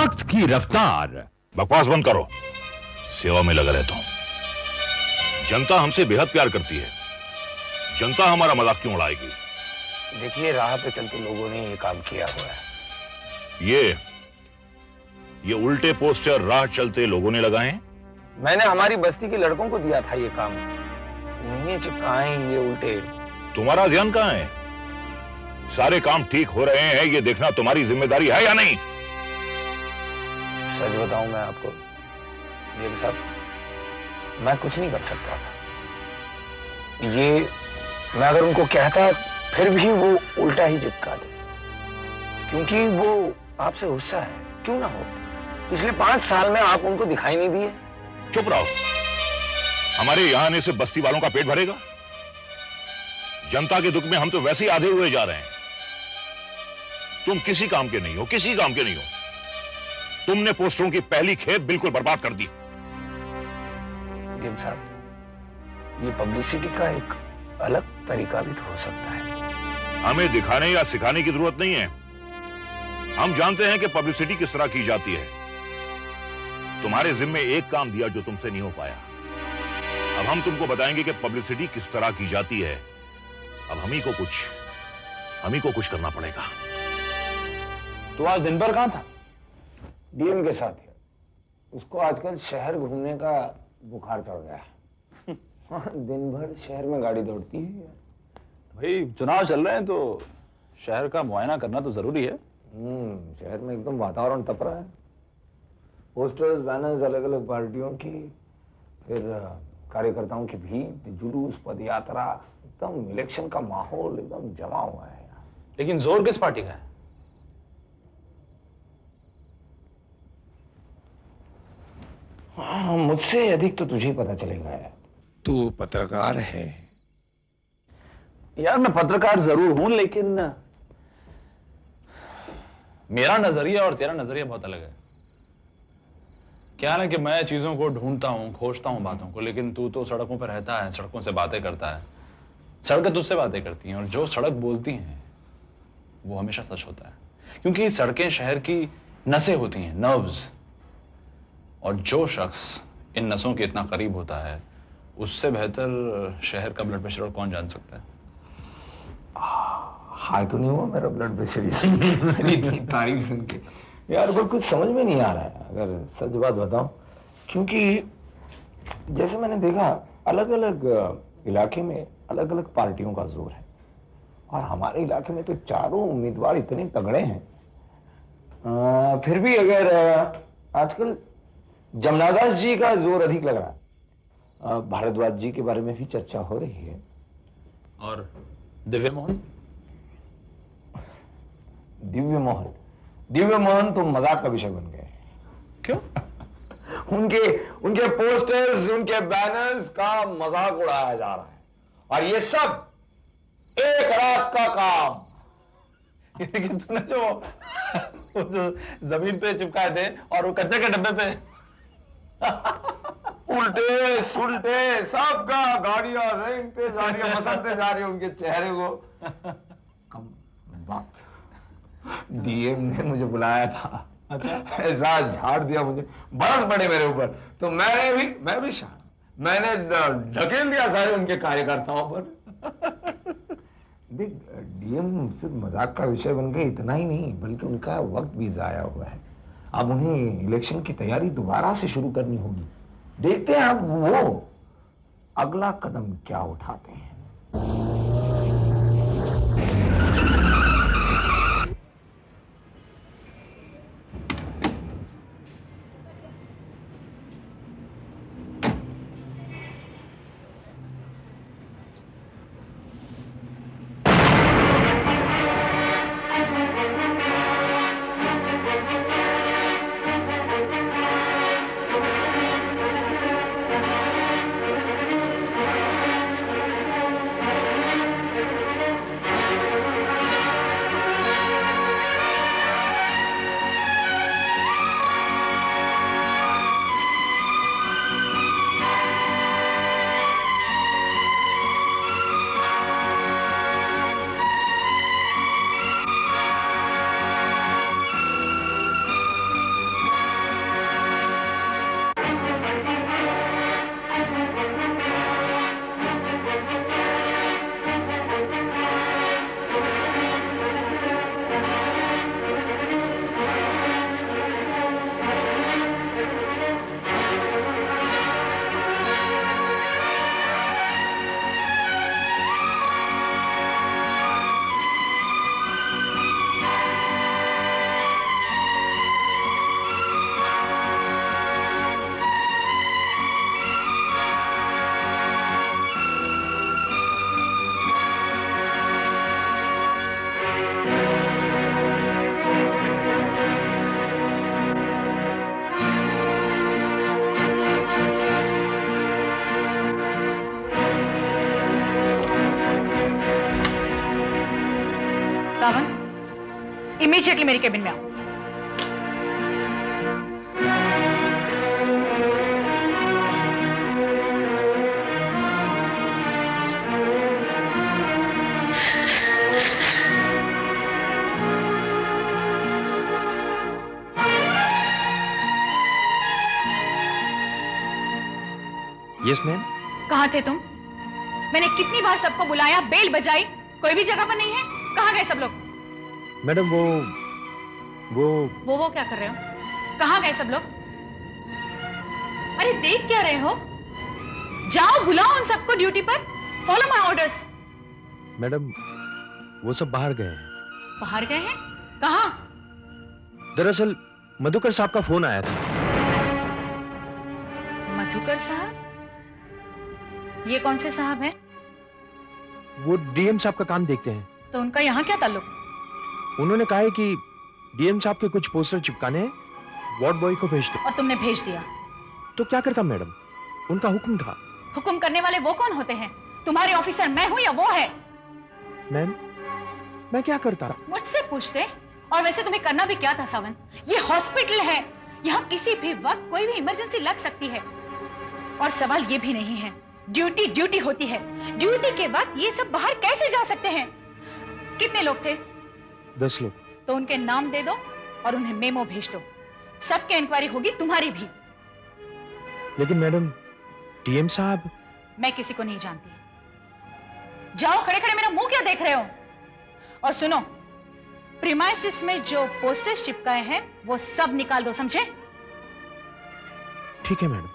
वक्त की रफ्तार। बकवास बंद करो, सेवा में लगा रहता हूं। जनता हमसे बेहद प्यार करती है, जनता हमारा मजाक क्यों उड़ाएगी? देखिए, राह पे चलते लोगों ने ये काम किया हुआ है। ये उल्टे पोस्टर राह चलते लोगों ने लगाए हैं। मैंने हमारी बस्ती के लड़कों को दिया था ये काम, उन्हें चिपकाए ये उल्टे। तुम्हारा ध्यान कहां है? सारे काम ठीक हो रहे हैं ये देखना तुम्हारी जिम्मेदारी है या नहीं? सच बताऊं मैं आपको ये साहब, मैं कुछ नहीं कर सकता था। ये मैं अगर उनको कहता फिर भी वो उल्टा ही चिपका दे, क्योंकि वो आपसे गुस्सा है। क्यों ना हो, पिछले 5 साल में आप उनको दिखाई नहीं दिए। चुप रहो, हमारे यहां आने से बस्ती वालों का पेट भरेगा? जनता के दुख में हम तो वैसे ही आधे हुए जा रहे हैं। तुम किसी काम के नहीं हो, किसी काम के नहीं हो। तुमने पोस्टरों की पहली खेप बिल्कुल बर्बाद कर दी। गिम साहब, ये पब्लिसिटी का एक अलग तरीका भी तो हो सकता है। हमें दिखाने या सिखाने की जरूरत नहीं है। हम जानते हैं कि पब्लिसिटी किस तरह की जाती है। तुम्हारे जिम्मे एक काम दिया जो तुमसे नहीं हो पाया। अब हम तुमको बताएंगे कि पब्लिसिटी किस तरह की जाती है। अब हम ही को कुछ करना पड़ेगा। तो आज दिन भर कहां था? डीएम के साथ है। उसको आजकल शहर घूमने का बुखार चढ़ गया। दिन भर शहर में गाड़ी दौड़ती है। भाई चुनाव चल रहे हैं तो शहर का मुआयना करना तो जरूरी है। शहर में एकदम वातावरण तप रहा है। पोस्टर्स, बैनर्स अलग अलग पार्टियों की, फिर कार्यकर्ताओं की भीड़, जुलूस, पद यात्रा, एकदम इलेक्शन का माहौल एकदम जमा हुआ है। लेकिन जोर किस पार्टी का है? हाँ, मुझसे अधिक तो तुझे पता चलेगा यार। तू पत्रकार है। यार मैं पत्रकार जरूर हूं, लेकिन मेरा नजरिया और तेरा नजरिया बहुत अलग है। क्या है ना कि मैं चीजों को ढूंढता हूं, खोजता हूं बातों को, लेकिन तू तो सड़कों पर रहता है, सड़कों से बातें करता है। सड़कें तुझसे बातें करती हैं और जो सड़क बोलती हैं वो हमेशा सच होता है, क्योंकि सड़कें शहर की नसें होती हैं, नर्व्स। और जो शख्स इन नसों के इतना करीब होता है, उससे बेहतर शहर का ब्लड प्रेशर और कौन जान सकता है? हाई तो नहीं हुआ मेरा ब्लड प्रेशर इतनी तारीफ सुन के यार, पर कुछ समझ में नहीं आ रहा है अगर सच बात बताऊं। क्योंकि जैसे मैंने देखा, अलग अलग इलाके में अलग अलग पार्टियों का जोर है, और हमारे इलाके में तो चारों उम्मीदवार इतने तगड़े हैं। फिर भी अगर आजकल जमनादास जी का जोर अधिक लग रहा है, भारद्वाज जी के बारे में भी चर्चा हो रही है। और दिव्य मोहन? दिव्य मोहन तो मजाक का विषय बन गए। क्यों? उनके पोस्टर्स, उनके बैनर्स का मजाक उड़ाया जा रहा है, और ये सब एक रात का काम। लेकिन तूने जो जमीन पे चिपकाए थे और वो कचरे के डब्बे पे उल्टे सुलटे सबका गाड़ियां रेंगते जा रही है, मसलते जा रही है उनके चेहरे को। कम बात, डीएम ने मुझे बुलाया था। अच्छा, ऐसा झाड़ दिया मुझे, बरस पड़े मेरे ऊपर। तो मैं भी शान, मैंने ढकेल दिया सारे उनके कार्यकर्ताओं पर। देख, डीएम सिर्फ मजाक का विषय बन गए, इतना ही नहीं बल्कि उनका वक्त भी जाया हुआ है। अब उन्हें इलेक्शन की तैयारी दोबारा से शुरू करनी होगी। देखते हैं अब वो अगला कदम क्या उठाते हैं। इमीडिएटली मेरी केबिन में आओ। Yes ma'am. कहाँ थे तुम? मैंने कितनी बार सबको बुलाया, बेल बजाई, कोई भी जगह पर नहीं है। कहाँ गए सब लोग? मैडम वो क्या कर रहे हो? कहाँ गए सब लोग? अरे देख क्या रहे हो? जाओ बुलाओ उन सबको ड्यूटी पर। Follow my orders. मैडम वो सब बाहर गए हैं। बाहर गए हैं? कहाँ? दरअसल मधुकर साहब का फोन आया था। मधुकर साहब? ये कौन से साहब हैं? वो डीएम साहब का काम देखते हैं। तो उनका यहाँ क्या ताल्लुक? उन्होंने कहा है कि डीएम साहब के कुछ पोस्टर चिपकाने हैं, वार्ड बॉय को भेज दो। और तुमने भेज दिया? तो क्या करता मैडम, उनका हुक्म था। हुक्म करने वाले वो कौन होते हैं? तुम्हारे ऑफिसर मैं हूं या वो है? मैम मैं क्या करता? मुझसे पूछते। और वैसे तुम्हें करना भी क्या था सावन? ये हॉस्पिटल है, यहाँ किसी भी वक्त कोई भी इमरजेंसी लग सकती है। और सवाल ये भी नहीं है, ड्यूटी ड्यूटी होती है। ड्यूटी के वक्त ये सब बाहर कैसे जा सकते हैं? कितने लोग थे? 10 लोग। तो उनके नाम दे दो और उन्हें मेमो भेज दो। सबकी इंक्वायरी होगी, तुम्हारी भी। लेकिन मैडम डीएम साहब। मैं किसी को नहीं जानती। जाओ, खड़े खड़े मेरा मुंह क्या देख रहे हो? और सुनो, प्रीमाइसिस में जो पोस्टर्स चिपकाए हैं वो सब निकाल दो, समझे? ठीक है मैडम।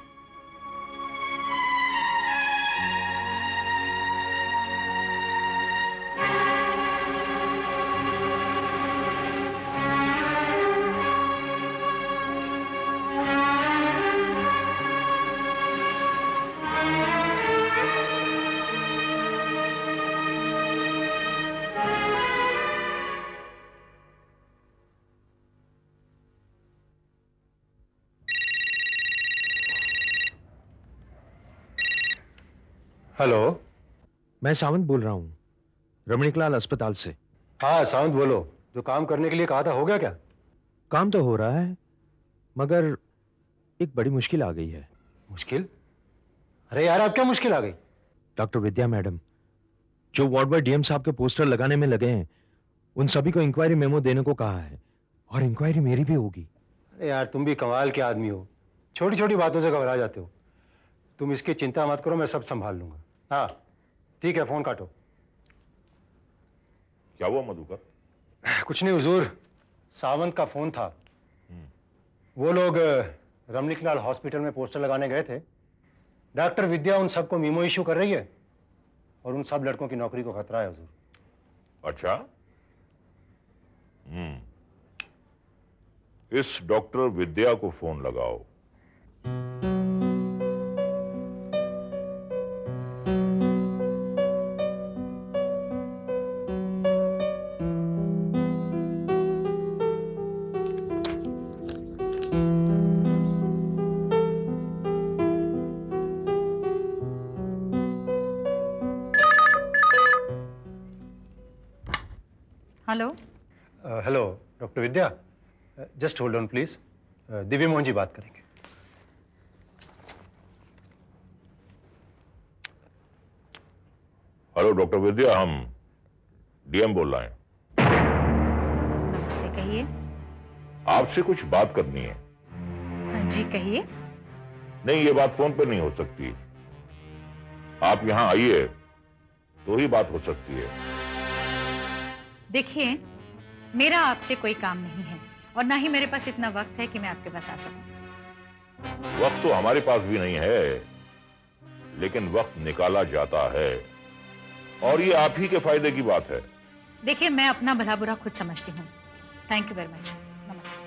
हेलो। मैं सावंत बोल रहा हूँ, रमणीकलाल अस्पताल से। हाँ सावंत बोलो। जो काम करने के लिए कहा था हो गया क्या? काम तो हो रहा है, मगर एक बड़ी मुश्किल आ गई है। मुश्किल? अरे यार, अब क्या मुश्किल आ गई? डॉक्टर विद्या मैडम, जो वार्ड बॉय डीएम साहब के पोस्टर लगाने में लगे हैं, उन सभी को इंक्वायरी मेमो देने को कहा है। और इंक्वायरी मेरी भी होगी। अरे यार, तुम भी कमाल के आदमी हो, छोटी छोटी बातों से घबरा जाते हो। तुम इसकी चिंता मत करो, मैं सब संभाल लूंगा। हाँ ठीक है, फोन काटो। क्या हुआ मधुकर? कुछ नहीं हुजूर, सावंत का फोन था। वो लोग रमणीकलाल हॉस्पिटल में पोस्टर लगाने गए थे। डॉक्टर विद्या उन सबको मीमो इशू कर रही है और उन सब लड़कों की नौकरी को खतरा है हुजूर। अच्छा। इस डॉक्टर विद्या को फोन लगाओ। Hello. Hello doctor Vidya, just hold on please. Divya Mohan ji बात करेंगे। हेलो डॉक्टर विद्या, हम डीएम बोल रहे हैं। नमस्ते, कहिए। आपसे कुछ बात करनी है। हाँ जी, कहिए। नहीं, ये बात फोन पे नहीं हो सकती। आप यहां आइए तो ही बात हो सकती है। देखिए, मेरा आपसे कोई काम नहीं है और ना ही मेरे पास इतना वक्त है कि मैं आपके पास आ सकूं। वक्त तो हमारे पास भी नहीं है, लेकिन वक्त निकाला जाता है और ये आप ही के फायदे की बात है। देखिए, मैं अपना भला बुरा खुद समझती हूँ। Thank you very much. नमस्ते।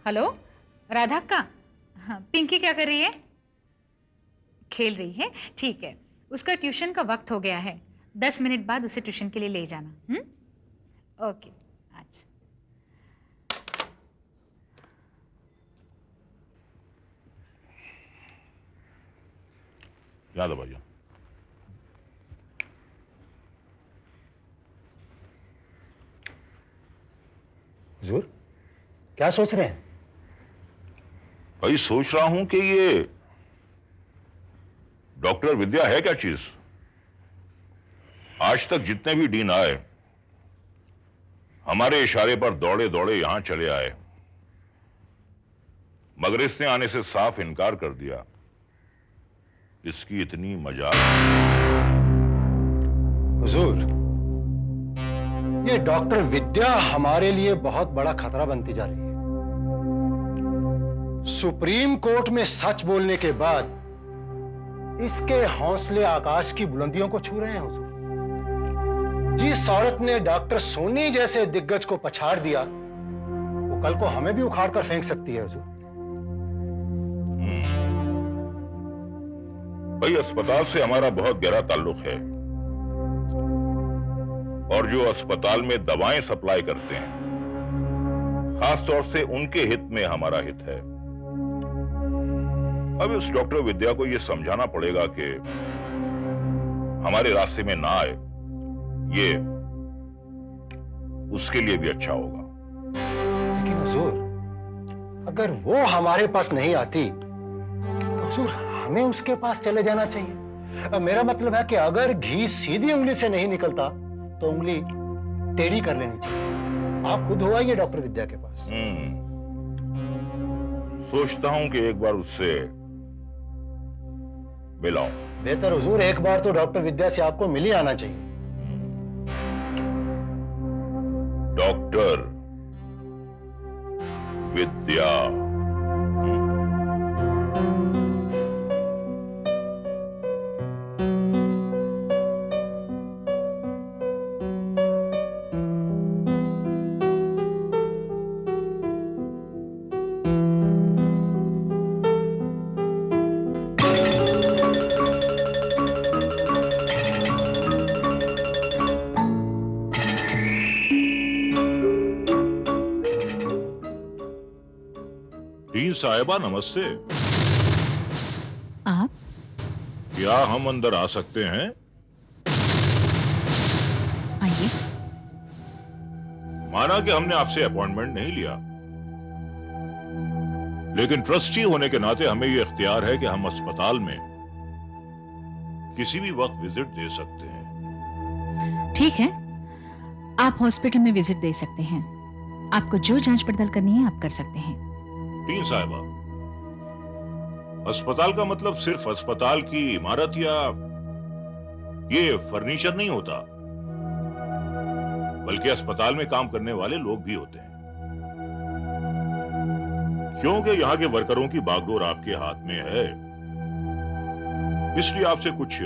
हेलो, राधा का? हाँ, पिंकी क्या कर रही है? खेल रही है? ठीक है, उसका ट्यूशन का वक्त हो गया है, 10 मिनट बाद उसे ट्यूशन के लिए ले जाना। ओके। अच्छा, याद है भैया। हुजूर, क्या सोच रहे हैं? भाई सोच रहा हूं कि ये डॉक्टर विद्या है क्या चीज। आज तक जितने भी डीन आए हमारे इशारे पर दौड़े दौड़े यहां चले आए, मगर इसने आने से साफ इनकार कर दिया। इसकी इतनी मजाक। हुजूर, ये डॉक्टर विद्या हमारे लिए बहुत बड़ा खतरा बनती जा रही है। सुप्रीम कोर्ट में सच बोलने के बाद इसके हौसले आकाश की बुलंदियों को छू रहे हैं हुजूर। जिस औरत ने डॉक्टर सोनी जैसे दिग्गज को पछाड़ दिया, वो कल को हमें भी उखाड़ कर फेंक सकती है हुजूर। भाई अस्पताल से हमारा बहुत गहरा ताल्लुक है, और जो अस्पताल में दवाएं सप्लाई करते हैं खास तौर से उनके हित में हमारा हित है। अब इस डॉक्टर विद्या को यह समझाना पड़ेगा कि हमारे रास्ते में ना आए, ये उसके लिए भी अच्छा होगा। लेकिन हुजूर, अगर वो हमारे पास नहीं आती तो हुजूर हमें उसके पास चले जाना चाहिए। अब मेरा मतलब है कि अगर घी सीधी उंगली से नहीं निकलता तो उंगली टेढ़ी कर लेनी चाहिए। आप खुद हो आइए डॉक्टर विद्या के पास। सोचता हूं कि एक बार उससे मिलाऊं। बेहतर हुजूर, एक बार तो डॉक्टर विद्या से आपको मिल ही आना चाहिए। डॉक्टर विद्या। डीन साहिबा नमस्ते। आप? क्या हम अंदर आ सकते हैं? आइए। माना कि हमने आपसे अपॉइंटमेंट नहीं लिया, लेकिन ट्रस्टी होने के नाते हमें यह इख्तियार है कि हम अस्पताल में किसी भी वक्त विजिट दे सकते हैं। ठीक है, आप हॉस्पिटल में विजिट दे सकते हैं। आपको जो जांच पड़ताल करनी है आप कर सकते हैं। डीन साहिबा, अस्पताल का मतलब सिर्फ अस्पताल की इमारत या ये फर्नीचर नहीं होता, बल्कि अस्पताल में काम करने वाले लोग भी होते हैं। क्योंकि यहाँ के वर्करों की बागडोर आपके हाथ में है, इसलिए आपसे कुछ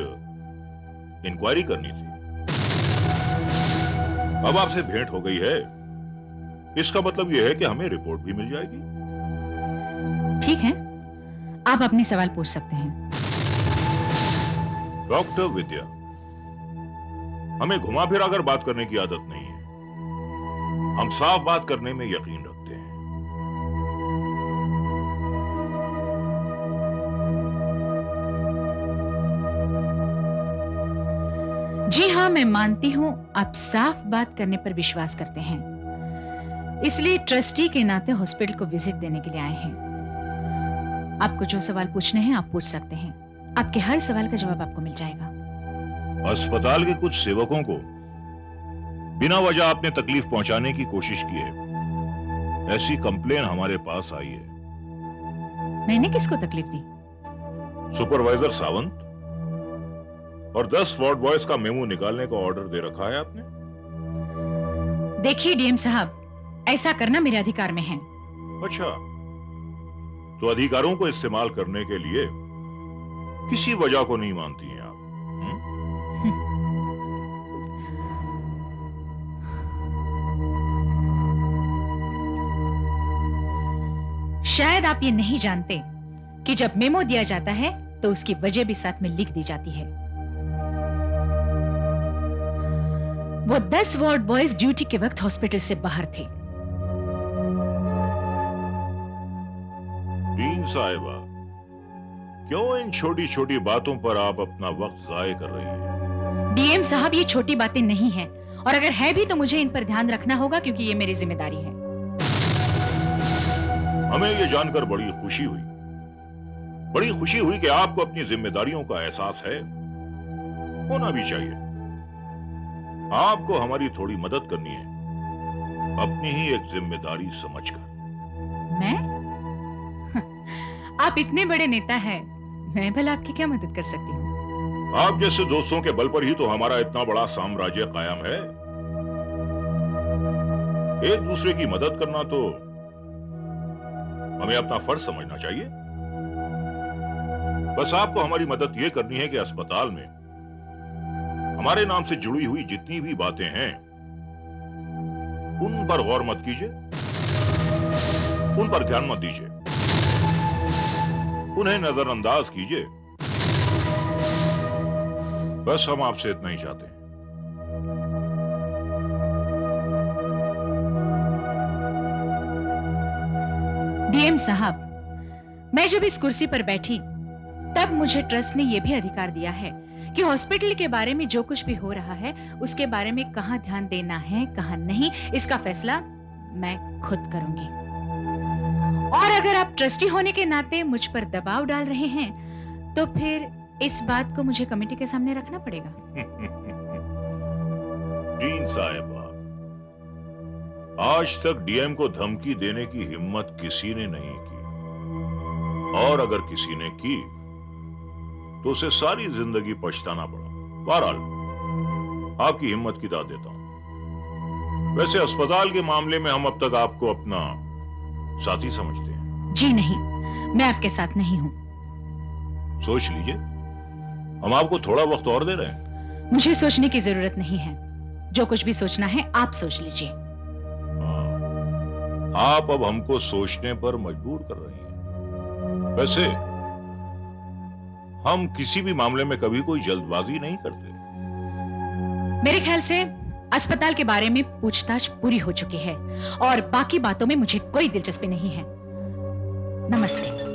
इंक्वायरी करनी थी। अब आपसे भेंट हो गई है, इसका मतलब यह है कि हमें रिपोर्ट भी मिल जाएगी। ठीक है, आप अपने सवाल पूछ सकते हैं। डॉक्टर विद्या, हमें घुमा फिरा कर बात करने की आदत नहीं है। हम साफ बात करने में यकीन रखते हैं। जी हाँ, मैं मानती हूँ आप साफ बात करने पर विश्वास करते हैं, इसलिए ट्रस्टी के नाते हॉस्पिटल को विजिट देने के लिए आए हैं। आपको जो सवाल पूछने हैं आप पूछ सकते हैं। आपके हर सवाल का जवाब आपको मिल जाएगा। अस्पताल के कुछ सेवकों को बिना वजह आपने तकलीफ पहुंचाने की कोशिश की है, ऐसी कंप्लेन हमारे पास आई है। मैंने किसको तकलीफ दी? सुपरवाइजर सावंत और 10 वार्ड बॉयज का मेमो निकालने का ऑर्डर दे रखा है आपने। देखिए डीएम साहब, ऐसा करना मेरे अधिकार में है। अच्छा, तो अधिकारों को इस्तेमाल करने के लिए किसी वजह को नहीं मानती हैं आप? शायद आप ये नहीं जानते कि जब मेमो दिया जाता है तो उसकी वजह भी साथ में लिख दी जाती है। वो 10 वार्ड बॉयज ड्यूटी के वक्त हॉस्पिटल से बाहर थे। डीन साहिबा, क्यों इन छोटी छोटी बातों पर आप अपना वक्त जाय कर रही हैं? डीएम साहब, ये छोटी बातें नहीं हैं, और अगर है भी तो मुझे इन पर ध्यान रखना होगा क्योंकि ये मेरी जिम्मेदारी है। हमें ये जानकर बड़ी खुशी हुई कि आपको अपनी जिम्मेदारियों का एहसास है, होना भी चाहिए। आपको हमारी थोड़ी मदद करनी है, अपनी ही एक जिम्मेदारी समझकर। मैं? आप इतने बड़े नेता हैं, मैं भला आपकी क्या मदद कर सकती हूँ? आप जैसे दोस्तों के बल पर ही तो हमारा इतना बड़ा साम्राज्य कायम है। एक दूसरे की मदद करना तो हमें अपना फर्ज समझना चाहिए। बस आपको हमारी मदद यह करनी है कि अस्पताल में हमारे नाम से जुड़ी हुई जितनी भी बातें हैं उन पर गौर मत कीजिए, उन पर ध्यान मत दीजिए, उन्हें नजरअंदाज कीजिए। बस हम आपसे इतना ही चाहते हैं। डीएम साहब, मैं जब इस कुर्सी पर बैठी तब मुझे ट्रस्ट ने यह भी अधिकार दिया है कि हॉस्पिटल के बारे में जो कुछ भी हो रहा है उसके बारे में कहां ध्यान देना है कहां नहीं, इसका फैसला मैं खुद करूंगी। और अगर आप ट्रस्टी होने के नाते मुझ पर दबाव डाल रहे हैं तो फिर इस बात को मुझे कमेटी के सामने रखना पड़ेगा। डीन साहिबा, आज तक डीएम को धमकी देने की हिम्मत किसी ने नहीं की, और अगर किसी ने की तो उसे सारी जिंदगी पछताना पड़ा। बहरहाल आपकी हिम्मत की दाद देता हूं। वैसे अस्पताल के मामले में हम अब तक आपको अपना साथी समझते हैं। जी नहीं, मैं आपके साथ नहीं हूं। सोच लीजिए, हम आपको थोड़ा वक्त और दे रहे हैं। मुझे सोचने की जरूरत नहीं है, जो कुछ भी सोचना है आप सोच लीजिए। आप अब हमको सोचने पर मजबूर कर रही हैं। वैसे हम किसी भी मामले में कभी कोई जल्दबाजी नहीं करते। मेरे ख्याल से अस्पताल के बारे में पूछताछ पूरी हो चुकी है और बाकी बातों में मुझे कोई दिलचस्पी नहीं है। नमस्ते।